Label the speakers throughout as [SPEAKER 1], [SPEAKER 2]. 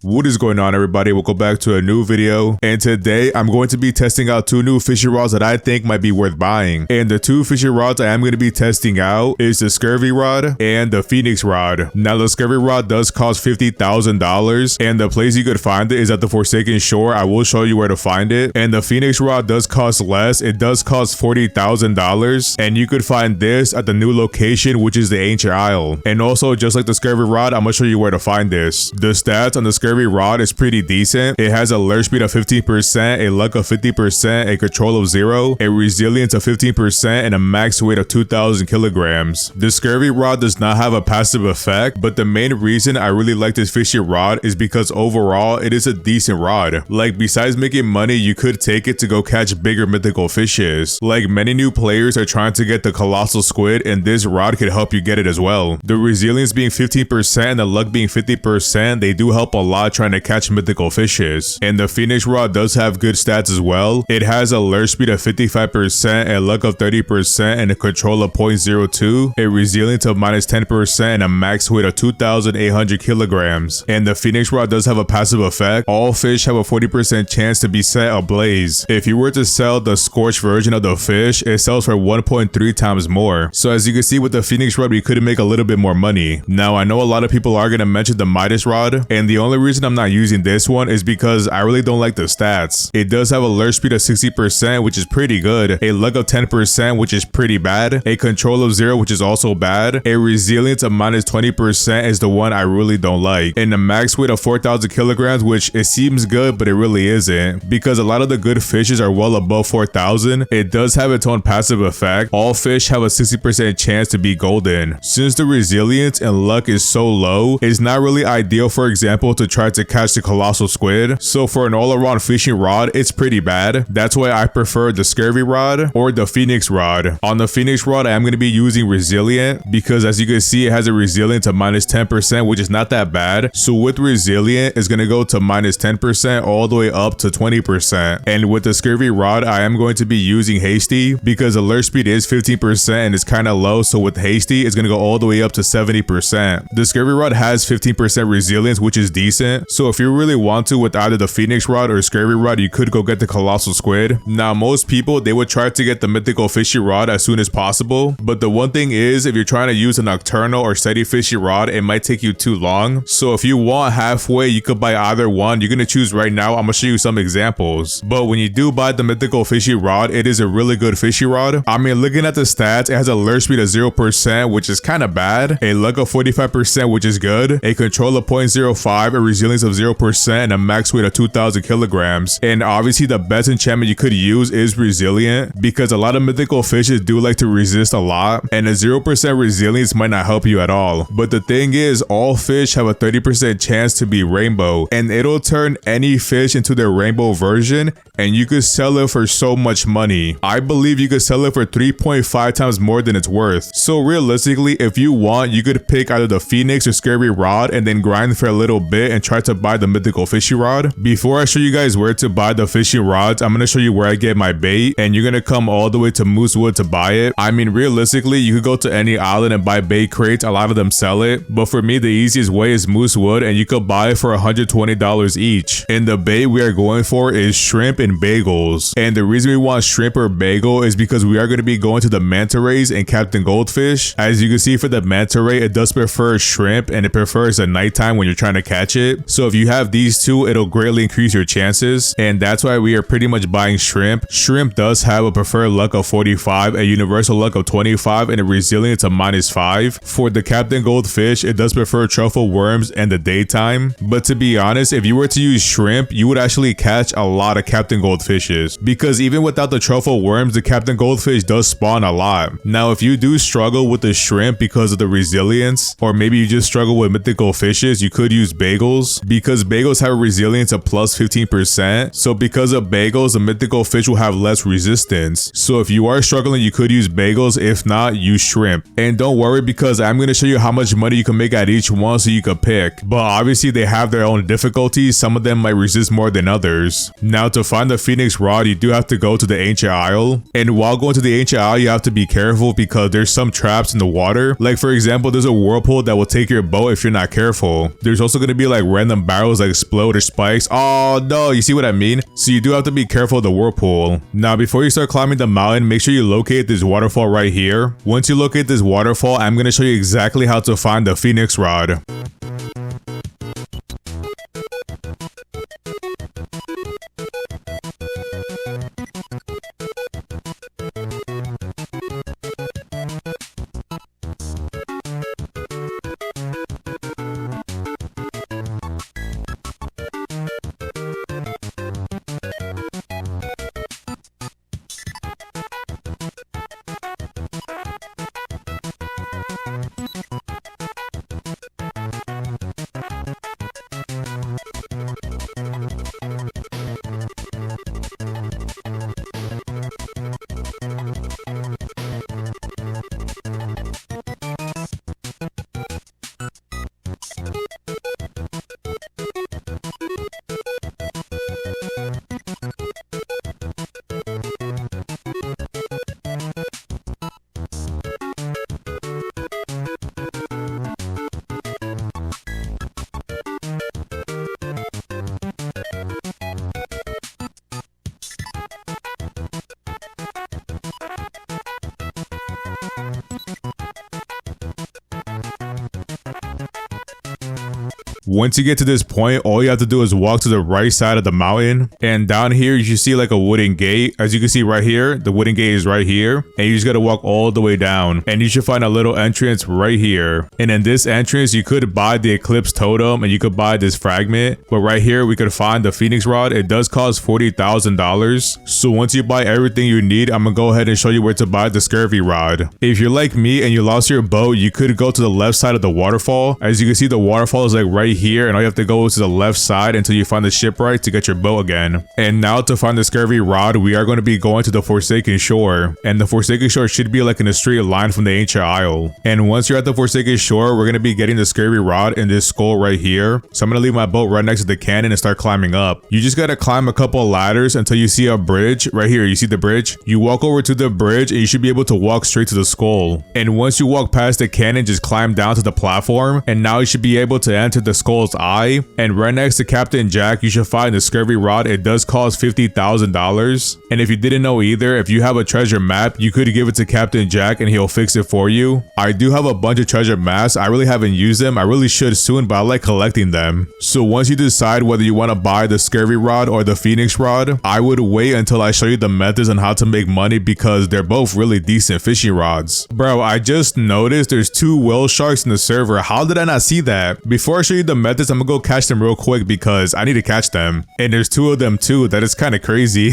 [SPEAKER 1] What is going on, everybody? Welcome back to a new video, and today I'm going to be testing out two new fishing rods that I think might be worth buying. And the two fishing rods I am going to be testing out is the Scurvy rod and the Phoenix rod. Now the Scurvy rod does cost $50,000, and the place you could find it is at the Forsaken Shore. I will show you where to find it. And the Phoenix rod does cost less. It does cost $40,000, and you could find this at the new location, which is the Ancient Isle. And also, just like the Scurvy rod, I'm gonna show you where to find this. The stats on the Scurvy rod is pretty decent. It has a lure speed of 15%, a luck of 50%, a control of 0, a resilience of 15%, and a max weight of 2,000 kilograms. The Scurvy rod does not have a passive effect, but the main reason I really like this fishing rod is because overall it is a decent rod. Like, besides making money, you could take it to go catch bigger mythical fishes. Like, many new players are trying to get the colossal squid, and this rod could help you get it as well. The resilience being 15% and the luck being 50%, they do help a lot trying to catch mythical fishes. And the Phoenix rod does have good stats as well. It has a lure speed of 55%, a luck of 30%, and a control of 0.02, a resilience of -10%, and a max weight of 2,800 kilograms. And the Phoenix rod does have a passive effect. All fish have a 40% chance to be set ablaze. If you were to sell the scorched version of the fish, it sells for 1.3 times more. So as you can see with the Phoenix rod, we could make a little bit more money. Now I know a lot of people are going to mention the Midas rod, and the only reason I'm not using this one is because I really don't like the stats. It does have a lure speed of 60%, which is pretty good, a luck of 10%, which is pretty bad, a control of 0, which is also bad, a resilience of -20% is the one I really don't like, and a max weight of 4,000 kilograms, which it seems good, but it really isn't, because a lot of the good fishes are well above 4,000. It does have its own passive effect. All fish have a 60% chance to be golden. Since the resilience and luck is so low, it's not really ideal, for example, to try to catch the colossal squid. So for an all-around fishing rod, it's pretty bad. That's why I prefer the Scurvy rod or the Phoenix rod. On the Phoenix rod, I am going to be using resilient because, as you can see, it has a resilience of -10%, which is not that bad. So with resilient, it's going to go to -10% all the way up to 20%. And with the Scurvy rod, I am going to be using hasty because the lure speed is 15% and it's kind of low. So with hasty, it's going to go all the way up to 70%. The Scurvy rod has 15% resilience, which is decent. So if you really want to, with either the Phoenix rod or Scurvy rod, you could go get the colossal squid. Now most people, they would try to get the mythical fishing rod as soon as possible, but the one thing is, if you're trying to use a nocturnal or steady fishing rod, it might take you too long. So if you want halfway, you could buy either one. You're gonna choose right now. I'm gonna show you some examples. But when you do buy the mythical fishing rod, it is a really good fishing rod. I mean, looking at the stats, it has a lure speed of 0%, which is kind of bad, a luck of 45%, which is good, a control of 0.05, a resilience of 0%, and a max weight of 2,000 kilograms. And obviously the best enchantment you could use is resilient, because a lot of mythical fishes do like to resist a lot, and a 0% resilience might not help you at all. But the thing is, all fish have a 30% chance to be rainbow, and it'll turn any fish into their rainbow version, and you could sell it for so much money. I believe you could sell it for 3.5 times more than it's worth. So realistically, if you want, you could pick either the Phoenix or Scurvy rod and then grind for a little bit and try to buy the mythical fishing rod. Before I show you guys where to buy the fishing rods, I'm gonna show you where I get my bait, and you're gonna come all the way to Moosewood to buy it. I mean, realistically, you could go to any island and buy bait crates. A lot of them sell it, but for me, the easiest way is Moosewood, and you could buy it for $120 each. And the bait we are going for is shrimp and bagels. And the reason we want shrimp or bagel is because we are going to be going to the Manta Rays and Captain Goldfish. As you can see, for the Manta Ray, it does prefer shrimp, and it prefers at nighttime when you're trying to catch it. So if you have these two, it'll greatly increase your chances, and that's why we are pretty much buying shrimp. Shrimp does have a preferred luck of 45, a universal luck of 25, and a resilience of -5. For the Captain Goldfish, it does prefer truffle worms and the daytime. But to be honest, if you were to use shrimp, you would actually catch a lot of Captain Goldfishes, because even without the truffle worms, the Captain Goldfish does spawn a lot. Now if you do struggle with the shrimp because of the resilience, or maybe you just struggle with mythical fishes, you could use bagels, because bagels have a resilience of +15%. So because of bagels, the mythical fish will have less resistance. So if you are struggling, you could use bagels. If not, use shrimp. And don't worry, because I'm going to show you how much money you can make at each one so you can pick. But obviously they have their own difficulties. Some of them might resist more than others. Now to find find the Phoenix rod, you do have to go to the ancient isle. And while going to the ancient isle, you have to be careful because there's some traps in the water. Like for example, there's a whirlpool that will take your boat if you're not careful. There's also going to be like random barrels that explode or spikes. Oh no, you see what I mean? So you do have to be careful of the whirlpool. Now before you start climbing the mountain, make sure you locate this waterfall right here. Once you locate this waterfall, I'm going to show you exactly how to find the Phoenix rod. Once you get to this point, all you have to do is walk to the right side of the mountain, and down here you should see like a wooden gate. As you can see right here, the wooden gate is right here, and you just gotta walk all the way down, and you should find a little entrance right here. And in this entrance, you could buy the Eclipse Totem and you could buy this fragment, but right here we could find the Phoenix Rod. It does cost $40,000. So once you buy everything you need, I'm gonna go ahead and show you where to buy the Scurvy Rod. If you're like me and you lost your boat, you could go to the left side of the waterfall. As you can see, the waterfall is like right here, and all you have to go to the left side until you find the shipwright to get your boat again. And now to find the Scurvy Rod, we are going to be going to the Forsaken Shore, and the Forsaken Shore should be like in a straight line from the ancient isle. And once you're at the Forsaken Shore, we're going to be getting the Scurvy Rod in this skull right here. So I'm going to leave my boat right next to the cannon and start climbing up. You just got to climb a couple of ladders until you see a bridge right here. You see the bridge? You walk over to the bridge and you should be able to walk straight to the skull. And once you walk past the cannon, just climb down to the platform, and now you should be able to enter the skull's eye. And right next to Captain Jack, you should find the Scurvy Rod. It does cost $50,000. And if you didn't know either, if you have a treasure map, you could give it to Captain Jack and he'll fix it for you. I do have a bunch of treasure maps. I really haven't used them. I really should soon, but I like collecting them. So once you decide whether you want to buy the Scurvy Rod or the Phoenix Rod, I would wait until I show you the methods on how to make money, because they're both really decent fishing rods. Bro, I just noticed there's 2 whale sharks in the server. How did I not see that? Before I show you the methods, I'm gonna go catch them real quick because I need to catch them. And there's 2 of them too. That is kind of crazy.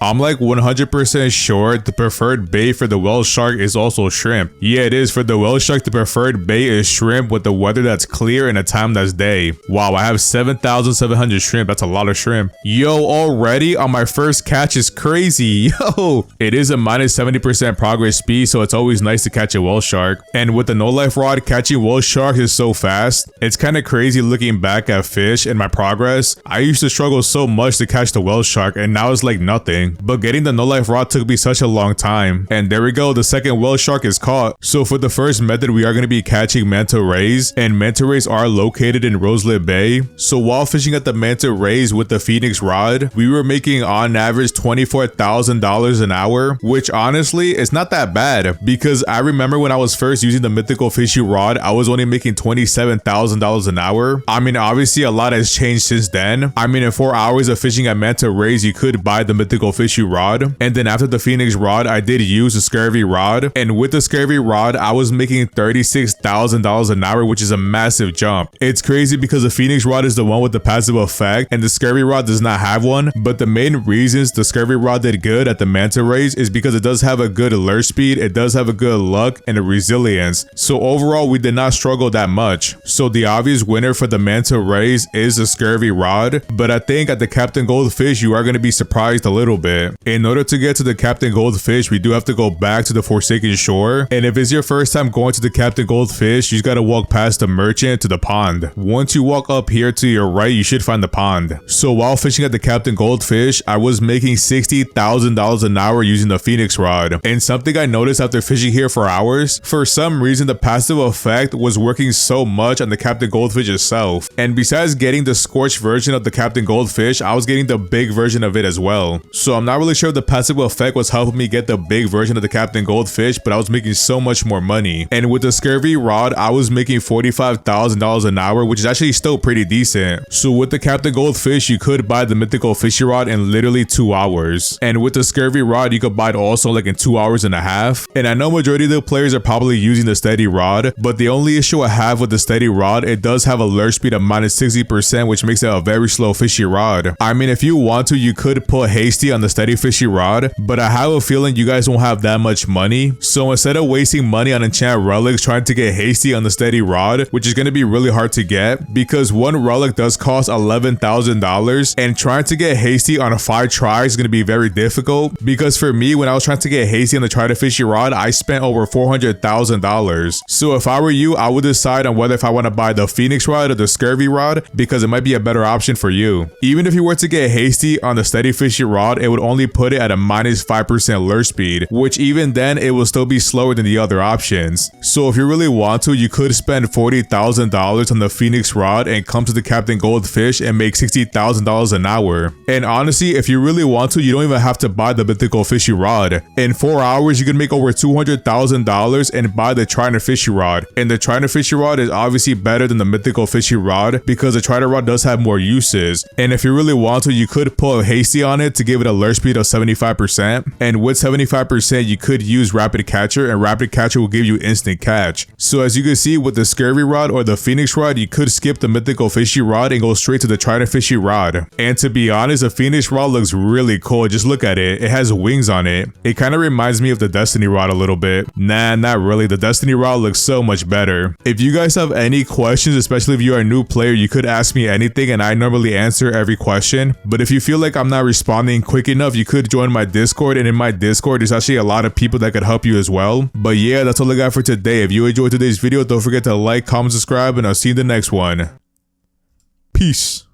[SPEAKER 1] I'm like 100% sure the preferred bait for the whale shark is also shrimp. Yeah, it is. For the whale shark, the preferred bait is shrimp with the weather that's clear and a time that's day. Wow, I have 7,700 shrimp. That's a lot of shrimp. Yo, already on my first catch is crazy. Yo, it is a minus 70% progress speed, so it's always nice to catch a whale shark. And with the no life rod, catching whale sharks is so fast. It's kind of crazy looking back at fish and my progress. I used to struggle so much to catch the whale shark, and now it's like nothing. But getting the no life rod took me such a long time. And there we go, the second whale shark is caught. So for the first method, we are going to be catching Manta Rays, and Manta Rays are located in Roselit Bay. So while fishing at the Manta Rays with the Phoenix Rod, we were making on average $24,000 an hour, which honestly is not that bad, because I remember when I was first using the Mythical fishing rod, I was only making $27,000 an hour. I mean, obviously a lot has changed since then. I mean, in 4 hours of fishing at Manta Rays, you could buy the Mythical fishing rod. And then after the Phoenix Rod, I did use the Scurvy Rod, and with the Scurvy Rod, I was making $36,000 an hour, which is a massive jump. It's crazy because the Phoenix Rod is the one with the passive effect, and the Scurvy Rod does not have one. But the main reasons the Scurvy Rod did good at the Manta Rays is because it does have a good alert speed, it does have a good luck, and a resilience. So overall, we did not struggle that much. So the obvious winner for the Manta Rays is the Scurvy rod, but I think at the Captain Goldfish you are going to be surprised a little bit. In order to get to the Captain Goldfish, we do have to go back to the Forsaken Shore, and if it's your first time going to the Captain Goldfish, you just gotta walk past the merchant to the pond. Once you walk up here to your right, you should find the pond. So while fishing at the Captain Goldfish, I was making $60,000 an hour using the Phoenix rod, and something I noticed after fishing here for hours, for some reason the passive effect was working so much on the Captain Goldfish itself, and besides getting the scorched version of the Captain Goldfish, I was getting the big version of it as well. So I'm not really sure if the passive effect was helping me get the big version of the Captain Goldfish, but I was making so much more money. And with the Scurvy rod, I was making $45,000 an hour, which is actually still pretty decent. So with the Captain Goldfish, you could buy the Mythical Fishy rod in literally 2 hours. And with the Scurvy rod, you could buy it also like in 2 hours and a half. And I know majority of the players are probably using the steady rod, but the only issue I have with the steady rod, it does have a lure speed of -60%, which makes it a very slow fishy rod. I mean, if you want to, you could put hasty on the steady fishy rod, but I have a feeling you guys won't have that much money. So instead of wasting money on enchant relics trying to get hasty on the steady rod, which is going to be really hard to get because one relic does cost $11,000, and trying to get hasty on 5 tries is going to be very difficult, because for me, when I was trying to get hasty on the try to fishy rod, I spent over $400,000. So if I were you, I would decide on whether if I want to buy the Phoenix rod or the Scurvy rod, because it might be a better option for you. Even if you were to get hasty on the steady fishy rod, it would only put it at a -5% lure speed, which even then it will still be slower than the other options. So if you really want to, you could spend $40,000 on the Phoenix rod and come to the Captain Goldfish and make $60,000 an hour. And honestly, if you really want to, you don't even have to buy the Mythical Fishy rod. In 4 hours, you can make over $200,000 and buy the Triner Fishy rod. And the Triner Fishy rod is obviously better than the Mythical Fishy rod because the Triner rod does have more uses. And if you really want to, you could put hasty on it to give it a lure speed of 75%. And with 75%, you could use Rapid Catcher, and Rapid Catcher will give you instant catch. So as you can see, with the Scurvy rod or the Phoenix rod, you could skip the Mythical Fishy rod and go straight to the Triner Fishy rod. And to be honest, the Phoenix rod looks really cool. Just look at it. It has wings on it. It kind of reminds me of the Destiny rod a little bit. Nah, not really. The Destiny rod looks so much better. If you guys have any questions, especially if you are a new player, you could ask me anything and I normally answer every question. But if you feel like I'm not responding quick enough, you could join my Discord, and in my Discord, there's actually a lot of people that could help you as well. But yeah, that's all I got for today. If you enjoyed today's video, don't forget to like, comment, subscribe, and I'll see you in the next one. Peace.